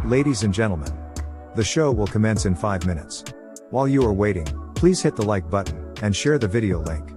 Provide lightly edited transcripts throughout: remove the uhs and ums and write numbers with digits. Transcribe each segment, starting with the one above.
Ladies and gentlemen, the show will commence in 5 minutes. While you are waiting, please hit the like button and share the video link.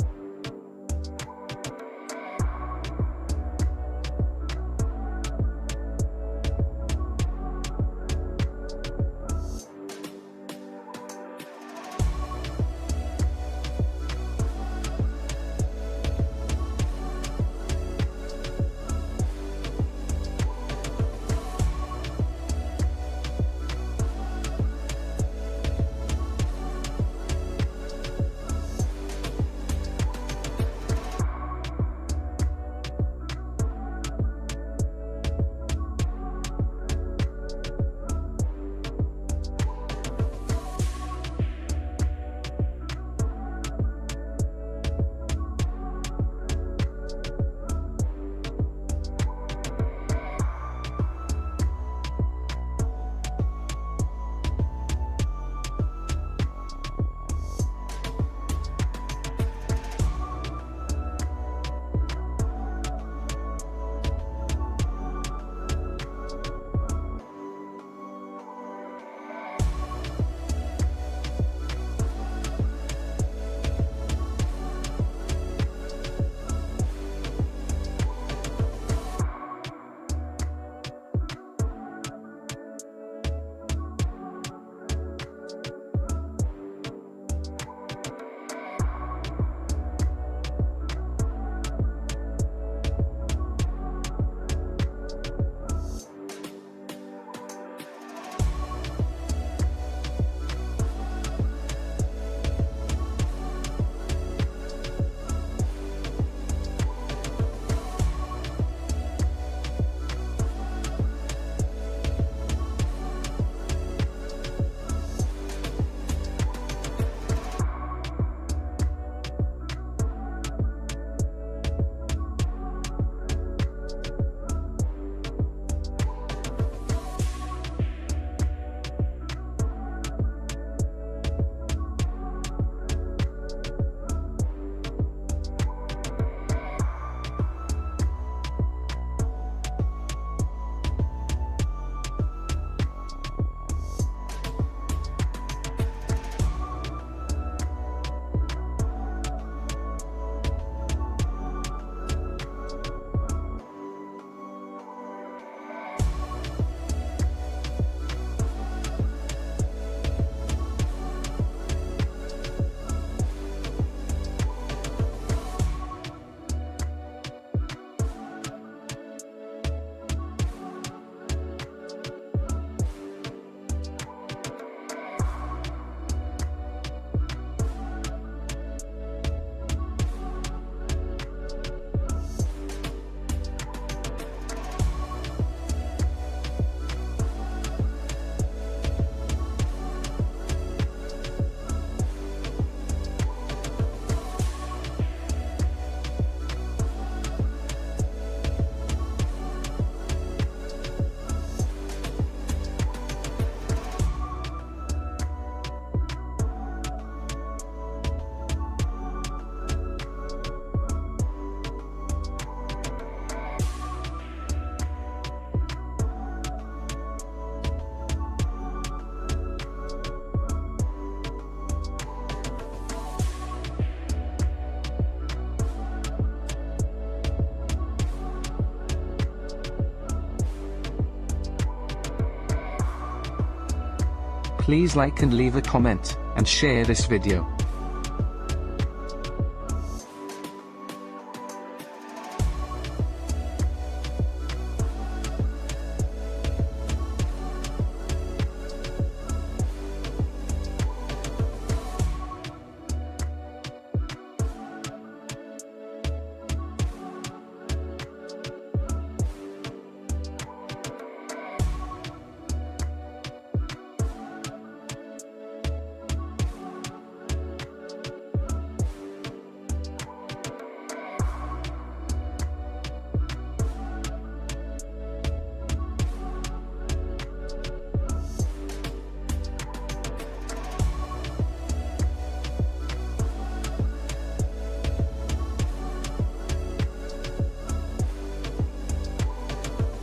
Please like and leave a comment, and share this video.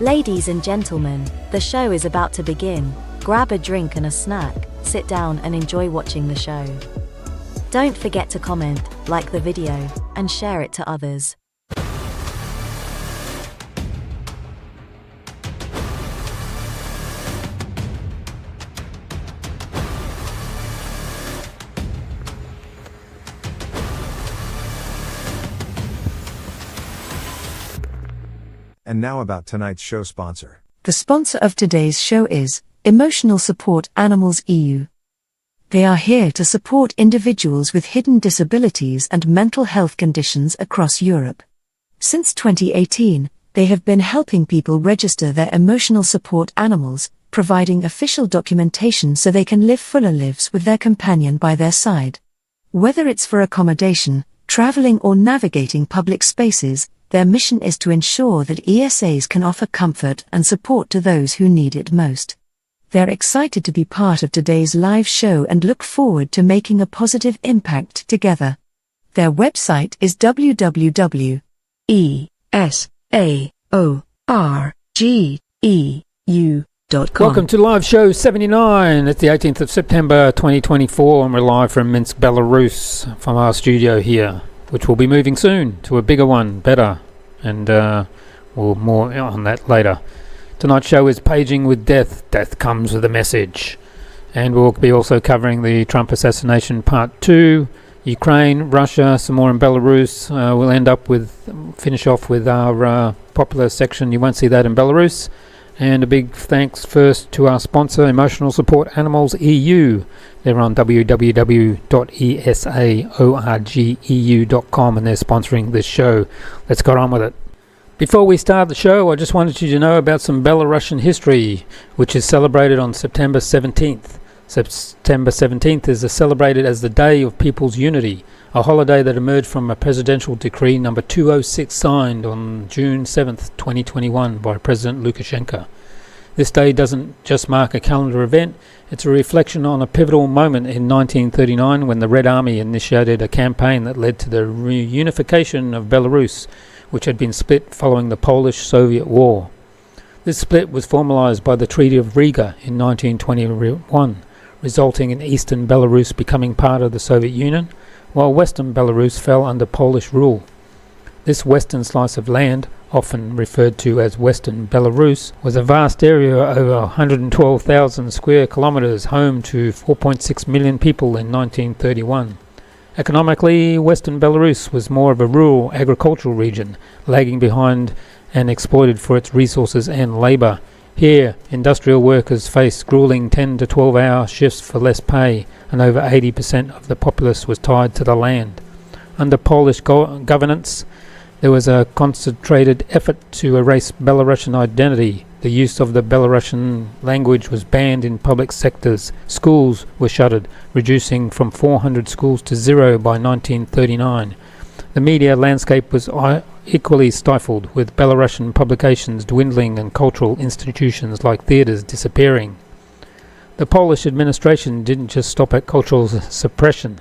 Ladies and gentlemen, the show is about to begin. Grab a drink and a snack, sit down and enjoy watching the show. Don't forget to comment, like the video, and share it to others. And now about tonight's show sponsor. The sponsor of today's show is Emotional Support Animals EU. They are here to support individuals with hidden disabilities and mental health conditions across Europe. Since 2018, they have been helping people register their emotional support animals, providing official documentation so they can live fuller lives with their companion by their side. Whether it's for accommodation, traveling or navigating public spaces, their mission is to ensure that ESAs can offer comfort and support to those who need it most. They're excited to be part of today's live show and look forward to making a positive impact together. Their website is www.esaorgeu.com. Welcome to live show 79. It's the 18th of September 2024 and we're live from Minsk, Belarus from our studio here, which will be moving soon to a bigger one, better, and we'll more on that later. Tonight's show is Paging with Death. Death comes with a message. And we'll be also covering the Trump assassination part 2, Ukraine, Russia, some more in Belarus. We'll finish off with our popular section. You won't see that in Belarus. And a big thanks first to our sponsor, Emotional Support Animals EU. They're on www.esaorgeu.com and they're sponsoring this show. Let's get on with it. Before we start the show, I just wanted you to know about some Belarusian history, which is celebrated on September 17th. September 17th is celebrated as the Day of People's Unity, a holiday that emerged from a presidential decree number 206 signed on June 7th, 2021 by President Lukashenko. This day doesn't just mark a calendar event, it's a reflection on a pivotal moment in 1939 when the Red Army initiated a campaign that led to the reunification of Belarus, which had been split following the Polish-Soviet War. This split was formalized by the Treaty of Riga in 1921, resulting in eastern Belarus becoming part of the Soviet Union, while western Belarus fell under Polish rule. This western slice of land, often referred to as Western Belarus, was a vast area over 112,000 square kilometers, home to 4.6 million people in 1931. Economically, Western Belarus was more of a rural agricultural region, lagging behind and exploited for its resources and labor. Here, industrial workers faced grueling 10 to 12-hour shifts for less pay, and over 80% of the populace was tied to the land. Under Polish governance, there was a concentrated effort to erase Belarusian identity. The use of the Belarusian language was banned in public sectors. Schools were shuttered, reducing from 400 schools to 0 by 1939. The media landscape was equally stifled, with Belarusian publications dwindling and cultural institutions like theatres disappearing. The Polish administration didn't just stop at cultural suppression.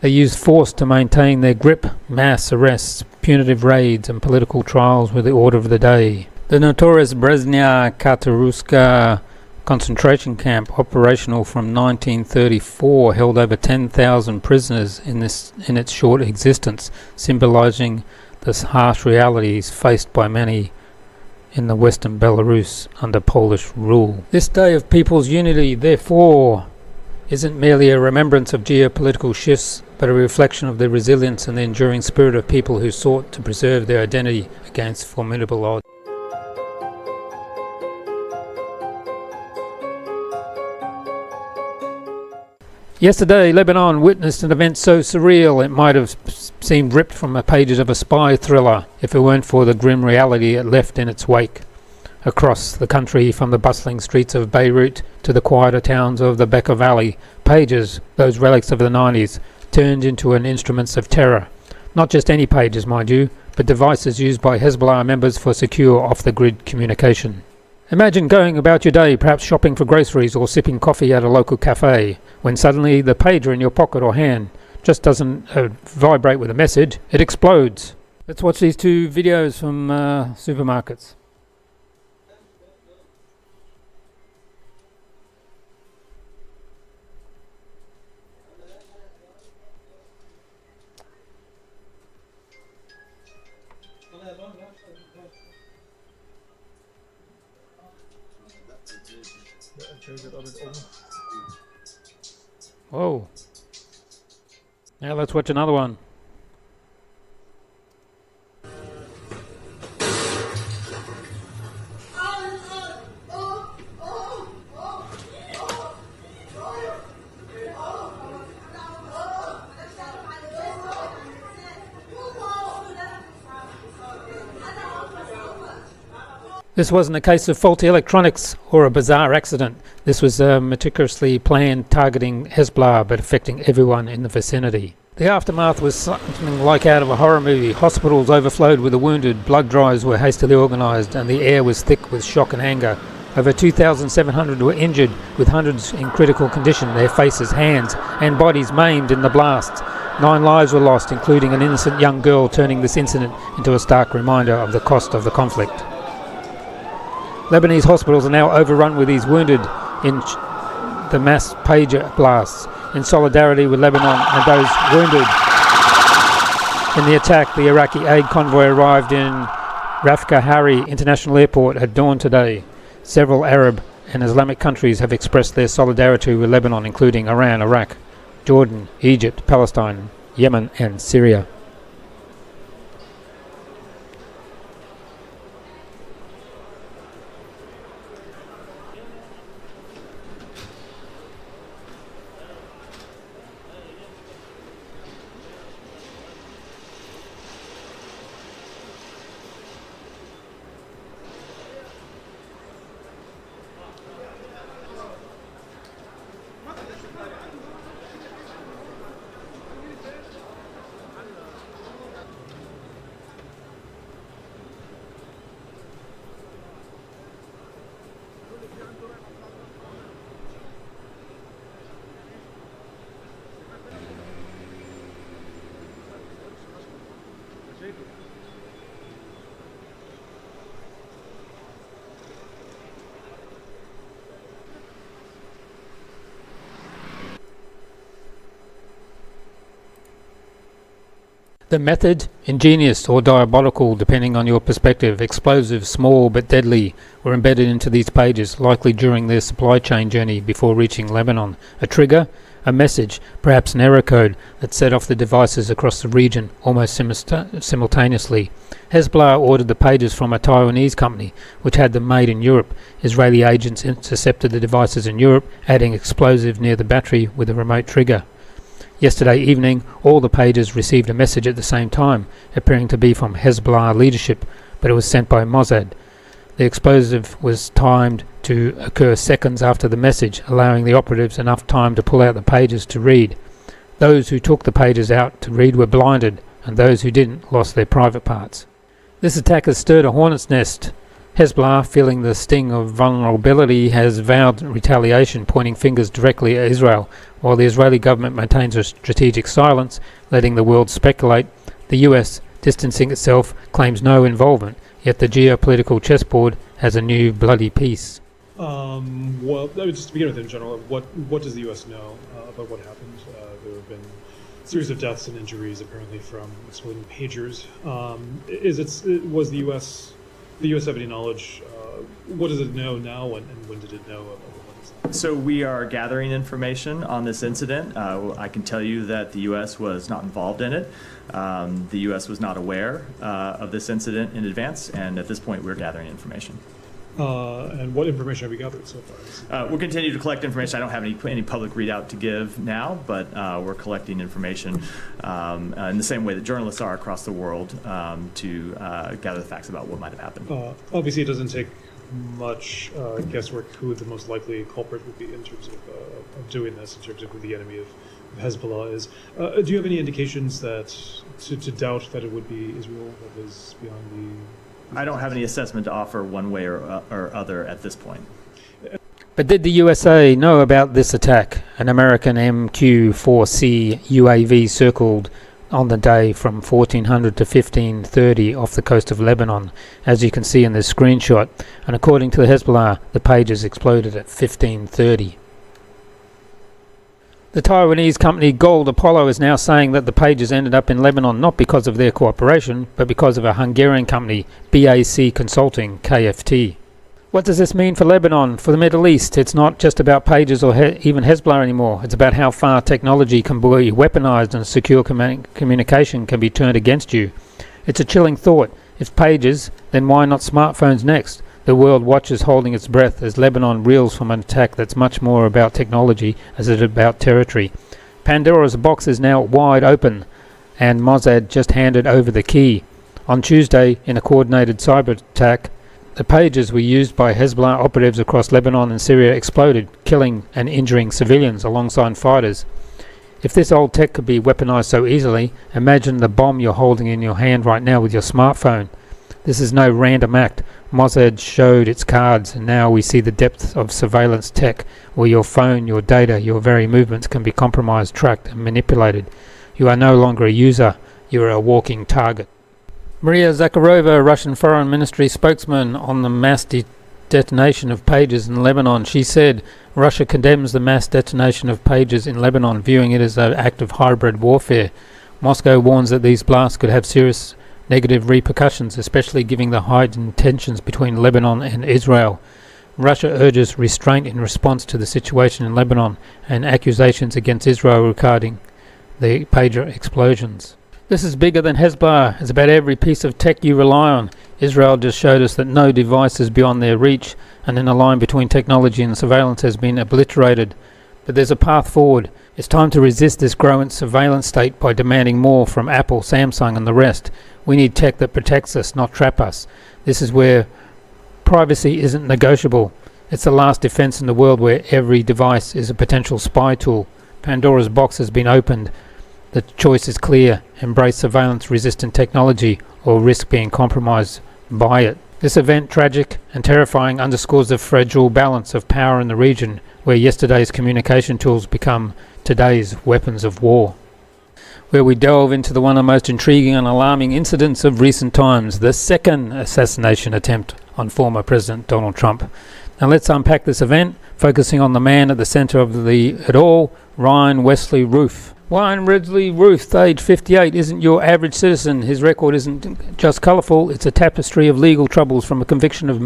They used force to maintain their grip. Mass arrests, punitive raids and political trials were the order of the day. The notorious Brezhnev Kataruska concentration camp, operational from 1934, held over 10,000 prisoners in its short existence, symbolizing the harsh realities faced by many in the western Belarus under Polish rule. This Day of People's Unity, therefore, isn't merely a remembrance of geopolitical shifts, but a reflection of the resilience and the enduring spirit of people who sought to preserve their identity against formidable odds. Yesterday, Lebanon witnessed an event so surreal it might have seemed ripped from the pages of a spy thriller if it weren't for the grim reality it left in its wake. Across the country, from the bustling streets of Beirut to the quieter towns of the Bekaa Valley, pages, those relics of the 90s, turned into instruments of terror. Not just any pages, mind you, but devices used by Hezbollah members for secure off-the-grid communication. Imagine going about your day, perhaps shopping for groceries or sipping coffee at a local cafe, when suddenly the pager in your pocket or hand just doesn't vibrate with a message, it explodes. Let's watch these two videos from supermarkets. Whoa. Now let's watch another one. This wasn't a case of faulty electronics or a bizarre accident. This was a meticulously planned targeting Hezbollah but affecting everyone in the vicinity. The aftermath was something like out of a horror movie. Hospitals overflowed with the wounded, blood drives were hastily organised, and the air was thick with shock and anger. Over 2,700 were injured, with hundreds in critical condition, their faces, hands and bodies maimed in the blast. 9 lives were lost, including an innocent young girl, turning this incident into a stark reminder of the cost of the conflict. Lebanese hospitals are now overrun with these wounded in the mass pager blasts. In solidarity with Lebanon and those wounded in the attack, the Iraqi aid convoy arrived in Rafika Hariri International Airport at dawn today. Several Arab and Islamic countries have expressed their solidarity with Lebanon, including Iran, Iraq, Jordan, Egypt, Palestine, Yemen and Syria. The method, ingenious or diabolical depending on your perspective, explosives, small but deadly, were embedded into these pages, likely during their supply chain journey before reaching Lebanon. A trigger, a message, perhaps an error code that set off the devices across the region almost simultaneously. Hezbollah ordered the pages from a Taiwanese company, which had them made in Europe. Israeli agents intercepted the devices in Europe, adding explosive near the battery with a remote trigger. Yesterday evening, all the pages received a message at the same time, appearing to be from Hezbollah leadership, but it was sent by Mossad. The explosive was timed to occur seconds after the message, allowing the operatives enough time to pull out the pages to read. Those who took the pages out to read were blinded, and those who didn't lost their private parts. This attack has stirred a hornet's nest. Hezbollah, feeling the sting of vulnerability, has vowed retaliation, pointing fingers directly at Israel. While the Israeli government maintains a strategic silence, letting the world speculate, the US, distancing itself, claims no involvement, yet the geopolitical chessboard has a new bloody piece. Well, just to begin with in general, what does the US know about what happened? There have been a series of deaths and injuries apparently from exploding pagers. Was the US have any knowledge? What does it know now, and when did it know of what? So we are gathering information on this incident. I can tell you that the U.S. was not involved in it. The U.S. was not aware of this incident in advance, and at this point we're gathering information. And what information have we gathered so far? We'll continue to collect information. I don't have any public readout to give now, but we're collecting information in the same way that journalists are across the world to gather the facts about what might have happened. Obviously, it doesn't take much guesswork who the most likely culprit would be in terms of doing this, in terms of who the enemy of Hezbollah is. Do you have any indications that to doubt that it would be Israel that is beyond the... I don't have any assessment to offer one way or other at this point. But did the USA know about this attack? An American MQ-4C UAV circled on the day from 1400 to 1530 off the coast of Lebanon, as you can see in this screenshot, and according to the Hezbollah, the pages exploded at 1530. The Taiwanese company Gold Apollo is now saying that the pages ended up in Lebanon not because of their cooperation, but because of a Hungarian company, BAC Consulting, KFT. What does this mean for Lebanon, for the Middle East? It's not just about pages or even Hezbollah anymore. It's about how far technology can be weaponized and secure communication can be turned against you. It's a chilling thought. If pages, then why not smartphones next? The world watches holding its breath as Lebanon reels from an attack that's much more about technology as it is about territory. Pandora's box is now wide open, and Mossad just handed over the key. On Tuesday, in a coordinated cyber attack, the pages were used by Hezbollah operatives across Lebanon and Syria exploded, killing and injuring civilians alongside fighters. If this old tech could be weaponized so easily, imagine the bomb you're holding in your hand right now with your smartphone. This is no random act. Mossad showed its cards, and now we see the depth of surveillance tech, where your phone, your data, your very movements can be compromised, tracked and manipulated. You are no longer a user, you are a walking target. Maria Zakharova, Russian Foreign Ministry spokesman on the mass detonation of pages in Lebanon, she said Russia condemns the mass detonation of pages in Lebanon, viewing it as an act of hybrid warfare. Moscow warns that these blasts could have serious negative repercussions, especially given the heightened tensions between Lebanon and Israel. Russia urges restraint in response to the situation in Lebanon and accusations against Israel regarding the pager explosions. This is bigger than Hezbollah. It's about every piece of tech you rely on. Israel just showed us that no device is beyond their reach, and then the line between technology and surveillance has been obliterated. But there's a path forward. It's time to resist this growing surveillance state by demanding more from Apple, Samsung and the rest. We need tech that protects us, not trap us. This is where privacy isn't negotiable. It's the last defense in the world where every device is a potential spy tool. Pandora's box has been opened. The choice is clear: embrace surveillance-resistant technology or risk being compromised by it. This event, tragic and terrifying, underscores the fragile balance of power in the region, where yesterday's communication tools become today's weapons of war. Where we delve into one of the most intriguing and alarming incidents of recent times, the second assassination attempt on former President Donald Trump. Now let's unpack this event, focusing on the man at the center of it all, Ryan Wesley Roof. Ryan Wesley Roof, age 58, isn't your average citizen. His record isn't just colourful, it's a tapestry of legal troubles, from a conviction of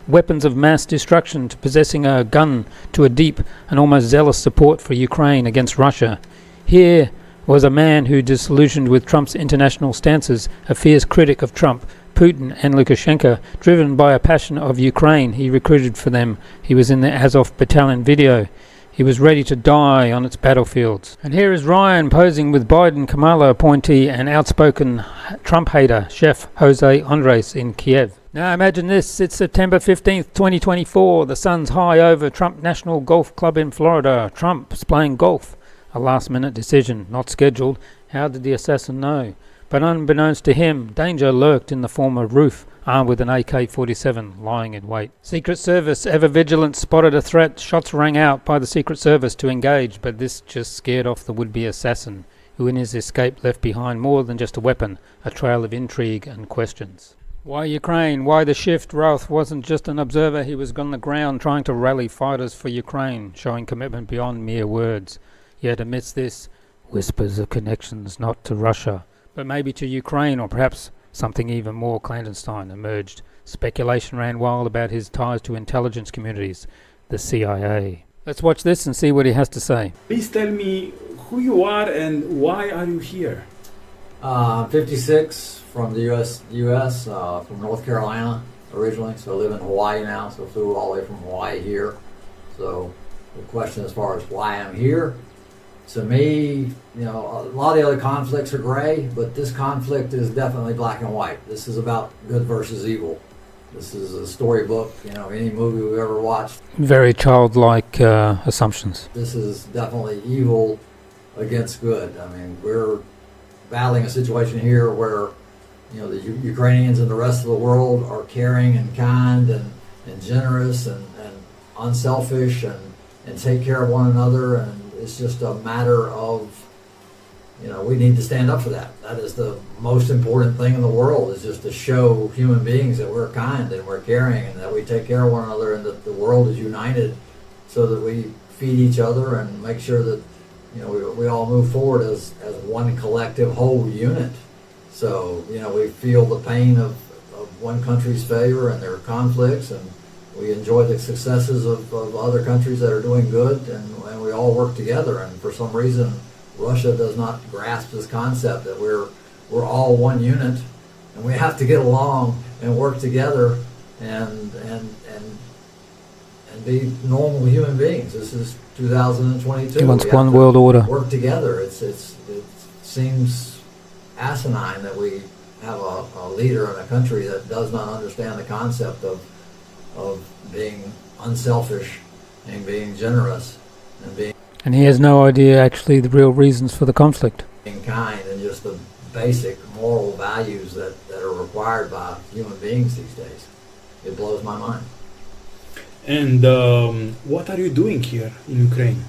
weapons of mass destruction to possessing a gun to a deep and almost zealous support for Ukraine against Russia. Here was a man who, disillusioned with Trump's international stances, a fierce critic of Trump, Putin and Lukashenko, driven by a passion of Ukraine. He recruited for them. He was in the Azov battalion video. He was ready to die on its battlefields. And here is Ryan posing with Biden Kamala appointee and outspoken Trump hater, Chef Jose Andres in Kiev. Now imagine this, it's September 15th, 2024. The sun's high over Trump National Golf Club in Florida. Trump's playing golf. A last-minute decision, not scheduled. How did the assassin know? But unbeknownst to him, danger lurked in the form of Roof, armed with an AK-47, lying in wait. Secret Service, ever vigilant, spotted a threat. Shots rang out by the Secret Service to engage, but this just scared off the would-be assassin, who in his escape left behind more than just a weapon, a trail of intrigue and questions. Why Ukraine? Why the shift? Ralph wasn't just an observer, he was on the ground trying to rally fighters for Ukraine, showing commitment beyond mere words. Yet amidst this, whispers of connections not to Russia, but maybe to Ukraine, or perhaps something even more clandestine emerged. Speculation ran wild about his ties to intelligence communities, the CIA. Let's watch this and see what he has to say. Please tell me who you are and why are you here? 56, from the U.S., from North Carolina originally, so I live in Hawaii now, so flew all the way from Hawaii here. So the question as far as why I'm here, to me, a lot of the other conflicts are gray, but this conflict is definitely black and white. This is about good versus evil. This is a storybook, any movie we've ever watched. Very childlike assumptions. This is definitely evil against good. I mean, we're battling a situation here where, the Ukrainians and the rest of the world are caring and kind and generous and unselfish and take care of one another, and it's just a matter of, we need to stand up for that. That is the most important thing in the world, is just to show human beings that we're kind and we're caring and that we take care of one another and that the world is united so that we feed each other and make sure that, we all move forward as one collective whole unit. So, we feel the pain of one country's failure and their conflicts, and we enjoy the successes of other countries that are doing good, and we all work together. And for some reason, Russia does not grasp this concept that we're all one unit, and we have to get along and work together and be normal human beings. This is 2022. He wants We have one to world order. Work together. It seems asinine that we have a leader in a country that does not understand the concept of being unselfish and being generous and being And he has no idea actually the real reasons for the conflict. kind and just the basic moral values that are required by human beings these days. It blows my mind. And what are you doing here in Ukraine?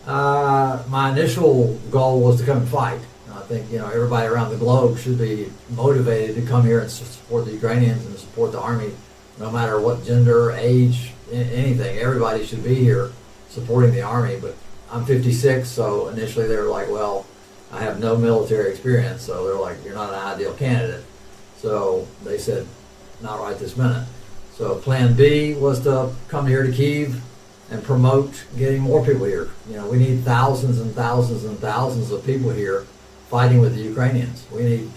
My initial goal was to come and fight. I think everybody around the globe should be motivated to come here and support the Ukrainians and support the army, no matter what gender, age, anything. Everybody should be here supporting the army. But I'm 56, so initially they were like, well, I have no military experience, so they're like, you're not an ideal candidate. So they said, not right this minute. So plan B was to come here to Kyiv and promote getting more people here. We need thousands and thousands and thousands of people here fighting with the Ukrainians. We need,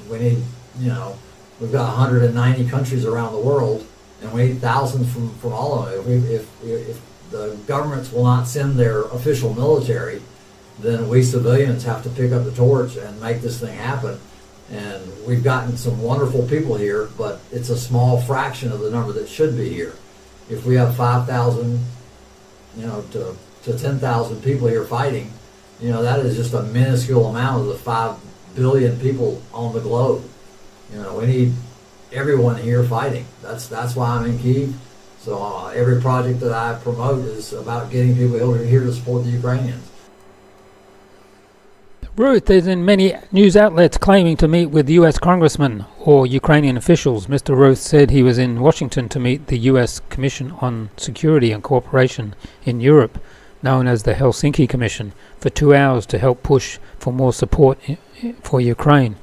we've got 190 countries around the world, and we need thousands from all of them. If the governments will not send their official military, then we civilians have to pick up the torch and make this thing happen. And we've gotten some wonderful people here, but it's a small fraction of the number that should be here. If we have 5,000, to 10,000 people here fighting, that is just a minuscule amount of the 5 billion people on the globe. We need everyone here fighting. That's why I'm in Kyiv. So every project that I promote is about getting people here to support the Ukrainians. Ruth is in many news outlets claiming to meet with US congressmen or Ukrainian officials. Mr. Ruth said he was in Washington to meet the US Commission on Security and Cooperation in Europe, known as the Helsinki Commission, for 2 hours to help push for more support for Ukraine.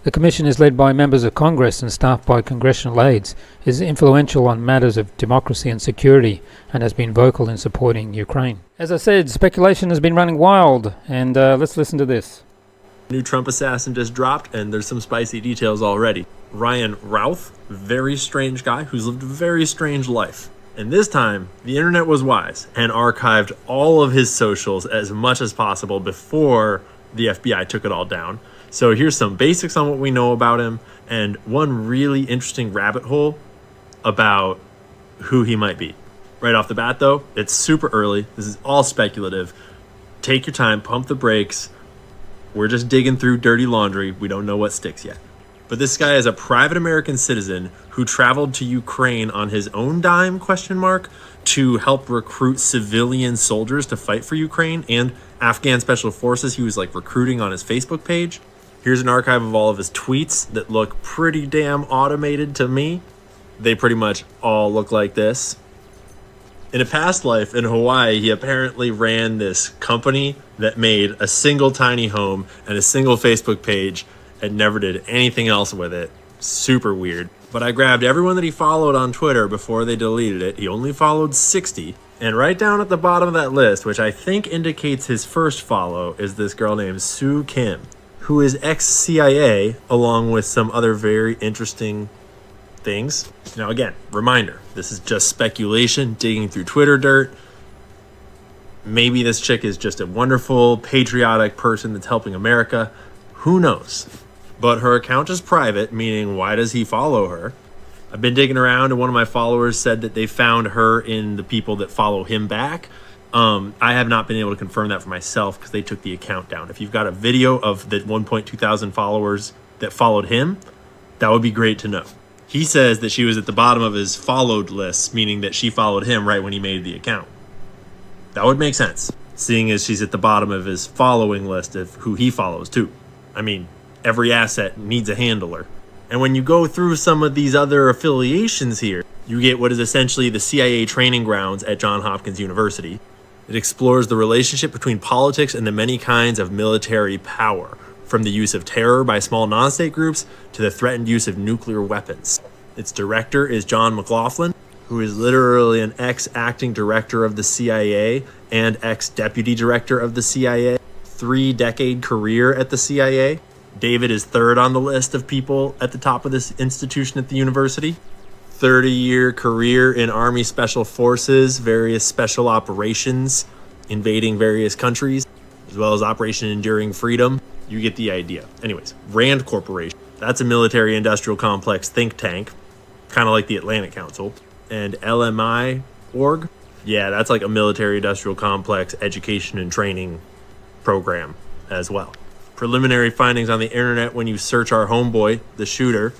The commission is led by members of Congress and staffed by congressional aides, is influential on matters of democracy and security, and has been vocal in supporting Ukraine. As I said, speculation has been running wild, and let's listen to this. New Trump assassin just dropped, and there's some spicy details already. Ryan Routh, very strange guy who's lived a very strange life. And this time, the internet was wise and archived all of his socials as much as possible before the FBI took it all down. So here's some basics on what we know about him, and one really interesting rabbit hole about who he might be. Right off the bat, though, it's super early. This is all speculative. Take your time, pump the brakes. We're just digging through dirty laundry. We don't know what sticks yet. But this guy is a private American citizen who traveled to Ukraine on his own dime, to help recruit civilian soldiers to fight for Ukraine and Afghan special forces he was recruiting on his Facebook page. Here's an archive of all of his tweets that look pretty damn automated to me. They pretty much all look like this. In a past life in Hawaii, he apparently ran this company that made a single tiny home and a single Facebook page and never did anything else with it. Super weird. But I grabbed everyone that he followed on Twitter before they deleted it. He only followed 60. And right down at the bottom of that list, which I think indicates his first follow, is this girl named Sue Kim, who is ex-CIA, along with some other very interesting things. Now again, reminder, this is just speculation, digging through Twitter dirt. Maybe this chick is just a wonderful, patriotic person that's helping America. Who knows? But her account is private, meaning why does he follow her? I've been digging around, and one of my followers said that they found her in the people that follow him back. I have not been able to confirm that for myself because they took the account down. If you've got a video of the 1.2 thousand followers that followed him, that would be great to know. He says that she was at the bottom of his followed list, meaning that she followed him right when he made the account. That would make sense, seeing as she's at the bottom of his following list of who he follows too. I mean, every asset needs a handler. And when you go through some of these other affiliations here, you get what is essentially the CIA training grounds at Johns Hopkins University. It explores the relationship between politics and the many kinds of military power, from the use of terror by small non-state groups to the threatened use of nuclear weapons. Its director is John McLaughlin, who is literally an ex-acting director of the CIA and ex-deputy director of the CIA. 3-decade career at the CIA. David is third on the list of people at the top of this institution at the university. 30-year career in Army Special Forces, various special operations, invading various countries, as well as Operation Enduring Freedom. You get the idea. Anyways, RAND Corporation. That's a military industrial complex think tank, kind of like the Atlantic Council. And LMI org. Yeah, that's like a military industrial complex education and training program as well. Preliminary findings on the internet when you search our homeboy, the shooter,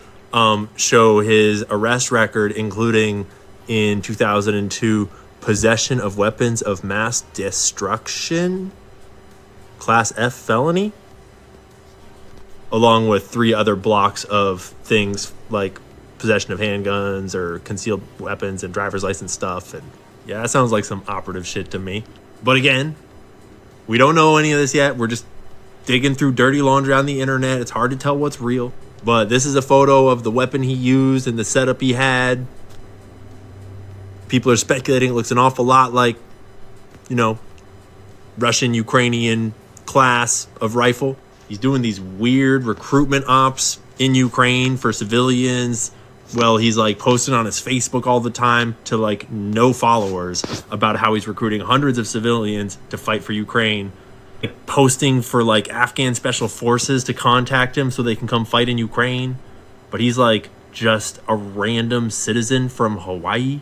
show his arrest record, including in 2002, possession of weapons of mass destruction, Class F felony, along with 3 other blocks of things like possession of handguns or concealed weapons and driver's license stuff. And yeah, that sounds like some operative shit to me. But again, we don't know any of this yet. We're just digging through dirty laundry on the internet. It's hard to tell what's real. But this is a photo of the weapon he used and the setup he had. People are speculating it looks an awful lot like, you know, Russian-Ukrainian class of rifle. He's doing these weird recruitment ops in Ukraine for civilians. Well, he's like posting on his Facebook all the time to like no followers about how he's recruiting hundreds of civilians to fight for Ukraine. Like, posting for like Afghan special forces to contact him so they can come fight in Ukraine. But he's like just a random citizen from Hawaii.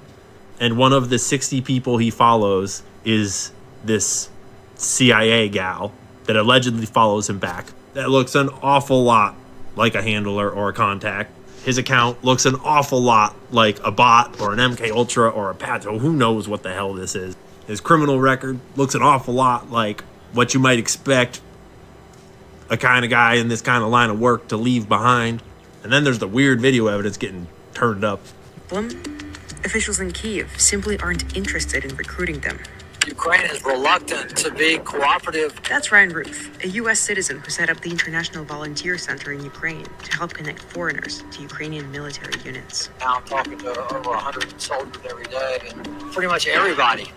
And one of the 60 people he follows is this CIA gal that allegedly follows him back. That looks an awful lot like a handler or a contact. His account looks an awful lot like a bot or an MK Ultra or a Pato. Who knows what the hell this is. His criminal record looks an awful lot like what you might expect a kind of guy in this kind of line of work to leave behind. And then there's the weird video evidence getting turned up. Officials in Kyiv simply aren't interested in recruiting them. Ukraine is reluctant to be cooperative. That's Ryan Ruth, a U.S. citizen who set up the International Volunteer Center in Ukraine to help connect foreigners to Ukrainian military units. Now I'm talking to over 100 soldiers every day, and pretty much everybody,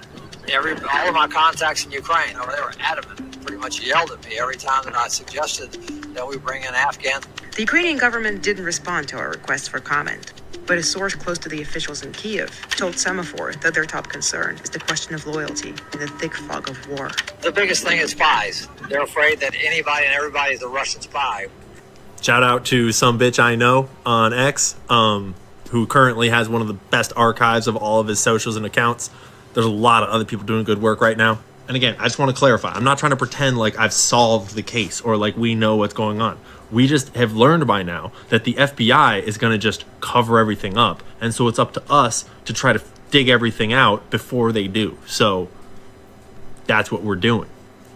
all of my contacts in Ukraine, they were adamant, pretty much yelled at me every time that I suggested that we bring in Afghans. The Ukrainian government didn't respond to our request for comment. But a source close to the officials in Kyiv told Semaphore that their top concern is the question of loyalty in the thick fog of war. The biggest thing is spies. They're afraid that anybody and everybody is a Russian spy. Shout out to some bitch I know on X, who currently has one of the best archives of all of his socials and accounts. There's a lot of other people doing good work right now. And again, I just want to clarify. I'm not trying to pretend like I've solved the case or like we know what's going on. We just have learned by now that the FBI is going to just cover everything up. And so it's up to us to try to dig everything out before they do. So that's what we're doing.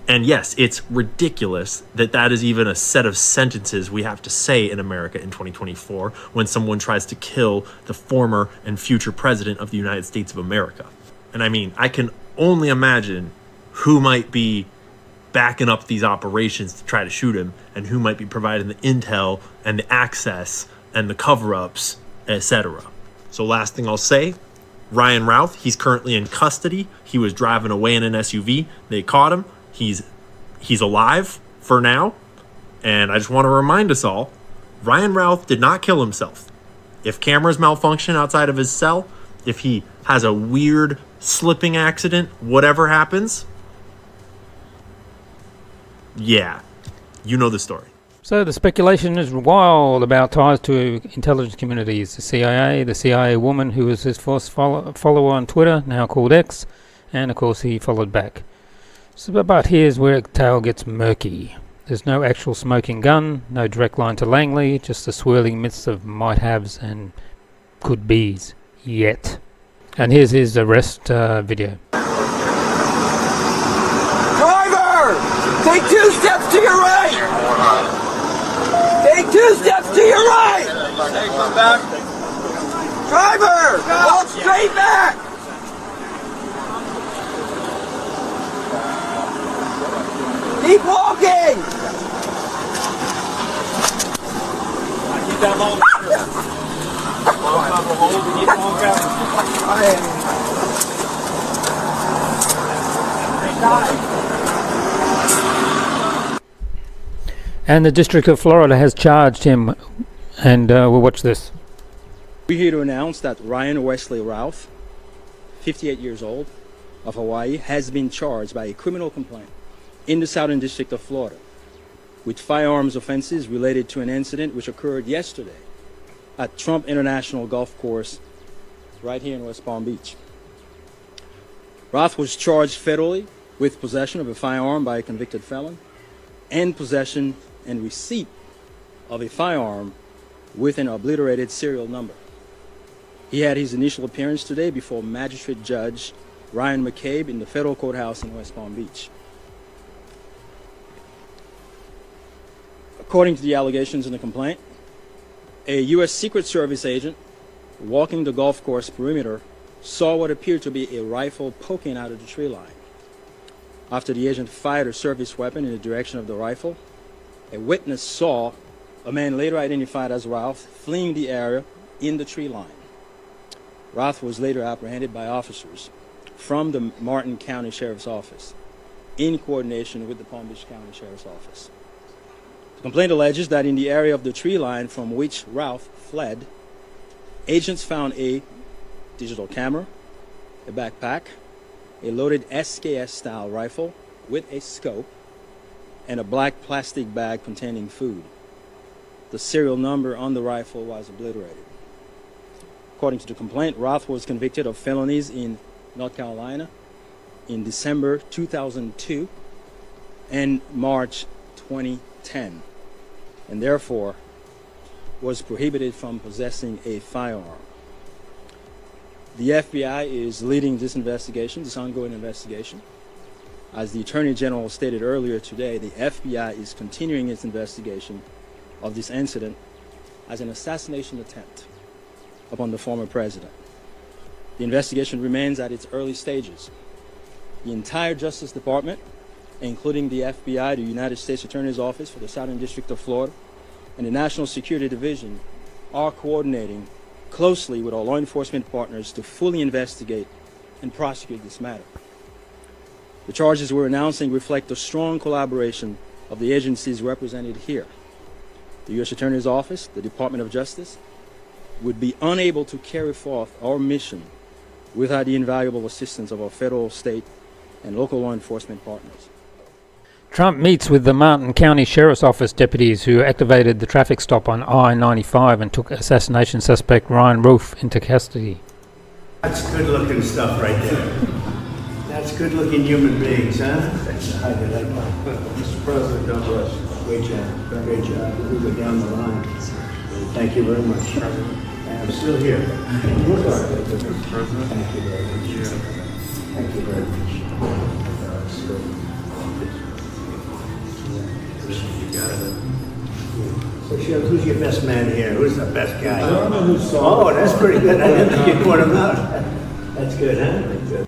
And yes, it's ridiculous that that is even a set of sentences we have to say in America in 2024 when someone tries to kill the former and future president of the United States of America. And I mean, I can only imagine who might be backing up these operations to try to shoot him and who might be providing the intel and the access and the cover-ups, etc. So last thing I'll say, Ryan Routh, he's currently in custody. He was driving away in an SUV. They caught him. He's alive for now. And I just want to remind us all, Ryan Routh did not kill himself. If cameras malfunction outside of his cell, if he has a weird slipping accident, whatever happens, yeah, you know the story. So the speculation is wild about ties to intelligence communities. The CIA woman who was his first follower on Twitter, now called X, and of course he followed back. So, but here's where the tale gets murky. There's no actual smoking gun, no direct line to Langley, just the swirling myths of might-haves and could-bes, yet. And here's his arrest video. Take 2 steps to your right! Take 2 steps to your right! Driver! Walk straight back! Keep walking! And the District of Florida has charged him, and we'll watch this. We're here to announce that Ryan Wesley Routh, 58 years old, of Hawaii, has been charged by a criminal complaint in the Southern District of Florida with firearms offenses related to an incident which occurred yesterday at Trump International Golf Course right here in West Palm Beach. Routh was charged federally with possession of a firearm by a convicted felon and possession and receipt of a firearm with an obliterated serial number. He had his initial appearance today before Magistrate Judge Ryan McCabe in the federal courthouse in West Palm Beach. According to the allegations in the complaint, a U.S. Secret Service agent walking the golf course perimeter saw what appeared to be a rifle poking out of the tree line. After the agent fired a service weapon in the direction of the rifle, a witness saw a man later identified as Routh fleeing the area in the tree line. Routh was later apprehended by officers from the Martin County Sheriff's Office in coordination with the Palm Beach County Sheriff's Office. The complaint alleges that in the area of the tree line from which Routh fled, agents found a digital camera, a backpack, a loaded SKS-style rifle with a scope, and a black plastic bag containing food. The serial number on the rifle was obliterated. According to the complaint, Routh was convicted of felonies in North Carolina in December 2002 and March 2010, and therefore was prohibited from possessing a firearm. The FBI is leading this investigation, this ongoing investigation. As the Attorney General stated earlier today, the FBI is continuing its investigation of this incident as an assassination attempt upon the former president. The investigation remains at its early stages. The entire Justice Department, including the FBI, the United States Attorney's Office for the Southern District of Florida, and the National Security Division are coordinating closely with our law enforcement partners to fully investigate and prosecute this matter. The charges we're announcing reflect the strong collaboration of the agencies represented here. The U.S. Attorney's Office, the Department of Justice, would be unable to carry forth our mission without the invaluable assistance of our federal, state, and local law enforcement partners. Trump meets with the Martin County Sheriff's Office deputies who activated the traffic stop on I-95 and took assassination suspect Ryan Routh into custody. That's good-looking stuff right there. That's good-looking human beings, huh? Mr. President, God bless. Great job. Great job. We'll go down the line. Thank you very much. I'm still here. Mr. President. Thank you very much. Thank you very much. So, Sheriff, who's your best man here? Who's the best guy? I don't know who saw. Oh, that's pretty good. I didn't think you caught him out. That's good, huh? That's good.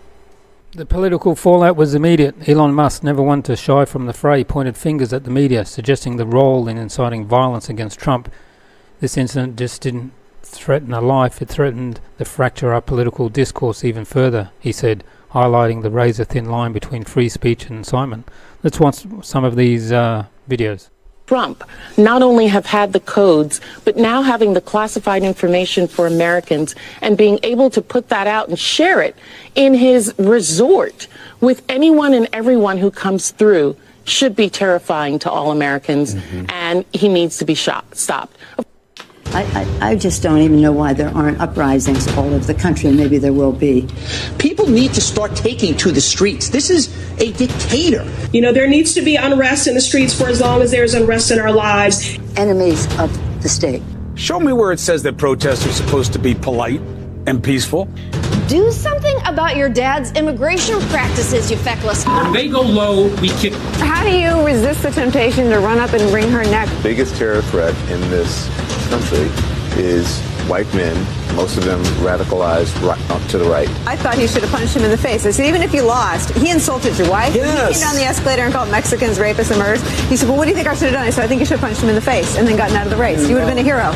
The political fallout was immediate. Elon Musk, never one to shy from the fray, pointed fingers at the media, suggesting the role in inciting violence against Trump. This incident just didn't threaten a life, it threatened to fracture our political discourse even further, he said, highlighting the razor-thin line between free speech and incitement. Let's watch some of these videos. Trump not only have had the codes, but now having the classified information for Americans and being able to put that out and share it in his resort with anyone and everyone who comes through should be terrifying to all Americans, and he needs to be stopped. I just don't even know why there aren't uprisings all over the country, and maybe there will be. People need to start taking to the streets. This is a dictator. You know, there needs to be unrest in the streets for as long as there's unrest in our lives. Enemies of the state. Show me where it says that protests are supposed to be polite and peaceful. Do something about your dad's immigration practices, you feckless. When they go low, we kick. How do you resist the temptation to run up and wring her neck? The biggest terror threat in this country is white men, most of them radicalized up to the right. I thought he should have punched him in the face. I said, even if you lost, he insulted your wife. Yes. He came down the escalator and called Mexicans rapists and murderers. He said, well, what do you think I should have done? I said, I think you should have punched him in the face and then gotten out of the race. You would have been a hero.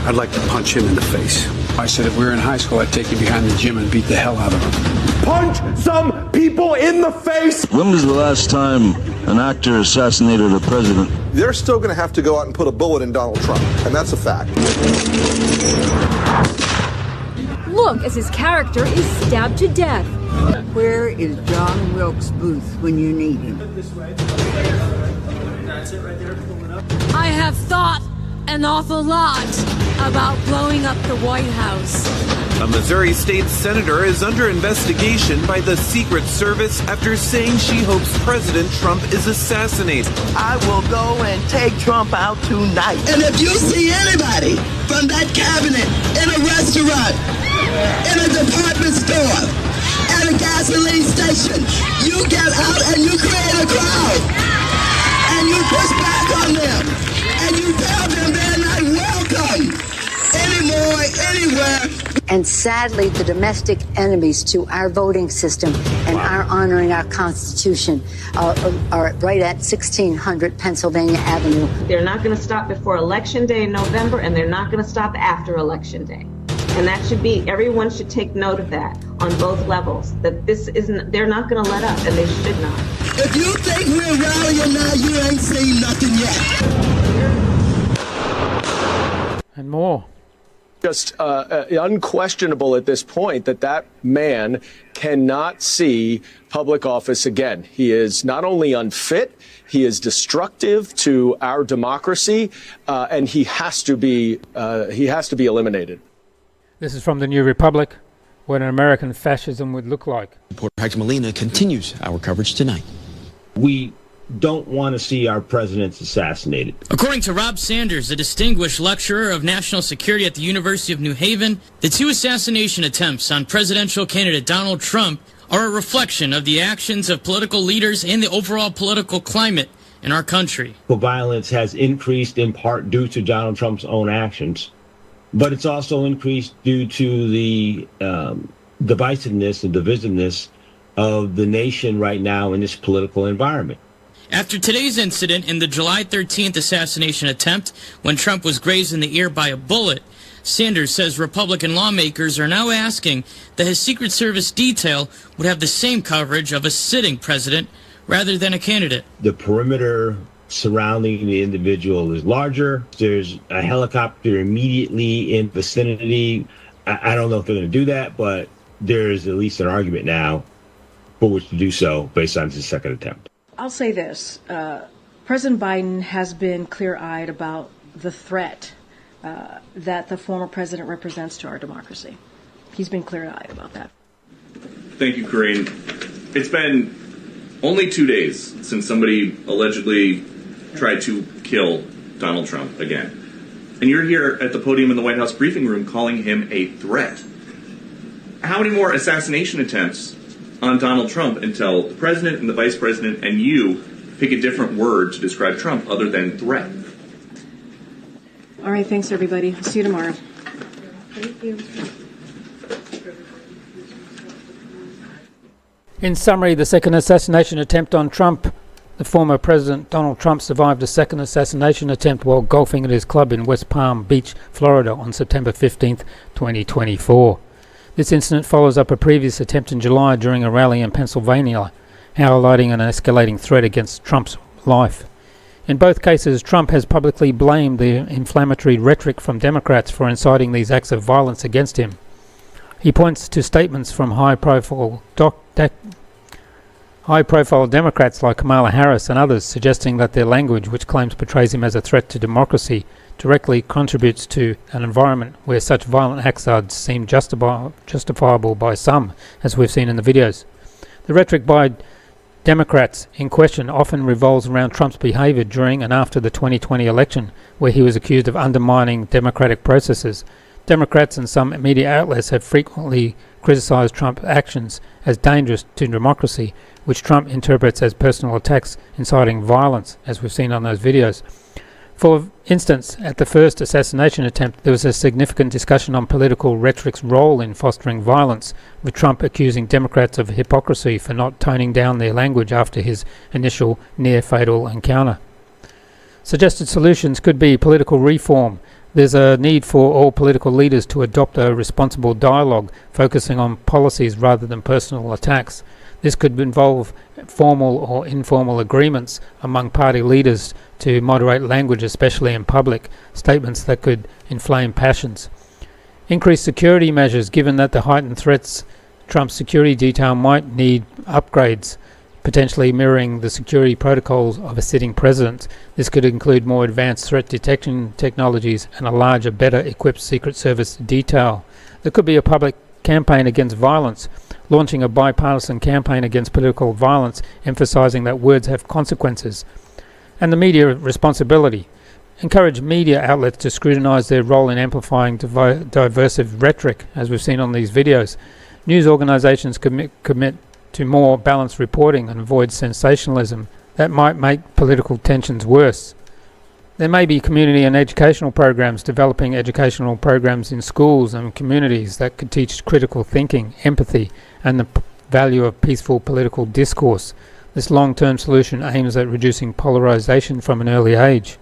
I'd like to punch him in the face. I said if we were in high school, I'd take you behind the gym and beat the hell out of them. Punch some people in the face! When was the last time an actor assassinated a president? They're still going to have to go out and put a bullet in Donald Trump, and that's a fact. Look as his character is stabbed to death. Where is John Wilkes Booth when you need him? I have thought an awful lot about blowing up the White House. A Missouri state senator is under investigation by the Secret Service after saying she hopes President Trump is assassinated. I will go and take Trump out tonight. And if you see anybody from that cabinet in a restaurant, in a department store, at a gasoline station, you get out and you create a crowd. And you push back on them. And you tell them they're not welcome anymore, anywhere. And sadly, the domestic enemies to our voting system and our honoring our Constitution are right at 1600 Pennsylvania Avenue. They're not going to stop before Election Day in November, and they're not going to stop after Election Day. And that should be, everyone should take note of that on both levels, that this isn't, they're not going to let up, and they should not. If you think we're rallying now, you ain't seen nothing yet. And more. Just unquestionable at this point that man cannot see public office again. He is not only unfit, he is destructive to our democracy, and he has to be eliminated. This is from the New Republic, what an American fascism would look like. Reporter Hector Molina continues our coverage tonight. We don't want to see our presidents assassinated. According to Rob Sanders, a distinguished lecturer of national security at the University of New Haven, the two assassination attempts on presidential candidate Donald Trump are a reflection of the actions of political leaders and the overall political climate in our country. Violence has increased in part due to Donald Trump's own actions, but it's also increased due to the divisiveness and divisiveness of the nation right now in this political environment. After today's incident in the July 13th assassination attempt, when Trump was grazed in the ear by a bullet, Sanders says Republican lawmakers are now asking that his Secret Service detail would have the same coverage of a sitting president rather than a candidate. The perimeter surrounding the individual is larger. There's a helicopter immediately in vicinity. I don't know if they're going to do that, but there's at least an argument now for which to do so based on his second attempt. I'll say this. President Biden has been clear-eyed about the threat that the former president represents to our democracy. He's been clear-eyed about that. Thank you, Corinne. It's been only 2 days since somebody allegedly tried to kill Donald Trump again. And you're here at the podium in the White House briefing room calling him a threat. How many more assassination attempts on Donald Trump until the president and the vice president and you pick a different word to describe Trump other than threat? All right, thanks, everybody. I'll see you tomorrow. Thank you. In summary, the second assassination attempt on Trump. The former President Donald Trump survived a second assassination attempt while golfing at his club in West Palm Beach, Florida on September 15th, 2024. This incident follows up a previous attempt in July during a rally in Pennsylvania, highlighting an escalating threat against Trump's life. In both cases, Trump has publicly blamed the inflammatory rhetoric from Democrats for inciting these acts of violence against him. He points to statements from high-profile Democrats like Kamala Harris and others suggesting that their language, which claims portrays him as a threat to democracy, directly contributes to an environment where such violent acts are deemed justifiable by some, as we've seen in the videos. The rhetoric by Democrats in question often revolves around Trump's behavior during and after the 2020 election, where he was accused of undermining democratic processes. Democrats and some media outlets have frequently criticized Trump's actions as dangerous to democracy, which Trump interprets as personal attacks inciting violence, as we've seen on those videos. For instance, at the first assassination attempt, there was a significant discussion on political rhetoric's role in fostering violence, with Trump accusing Democrats of hypocrisy for not toning down their language after his initial near-fatal encounter. Suggested solutions could be political reform. There's a need for all political leaders to adopt a responsible dialogue, focusing on policies rather than personal attacks. This could involve formal or informal agreements among party leaders to moderate language, especially in public, statements that could inflame passions. Increased security measures, given that the heightened threats, Trump's security detail might need upgrades, potentially mirroring the security protocols of a sitting president. This could include more advanced threat detection technologies and a larger, better equipped Secret Service detail. There could be a public campaign against violence, launching a bipartisan campaign against political violence, emphasizing that words have consequences. And the media responsibility. Encourage media outlets to scrutinize their role in amplifying diversive rhetoric, as we've seen on these videos. News organizations commit to more balanced reporting and avoid sensationalism that might make political tensions worse. There may be community and educational programs, developing educational programs in schools and communities that could teach critical thinking, empathy, and the value of peaceful political discourse. This long-term solution aims at reducing polarization from an early age.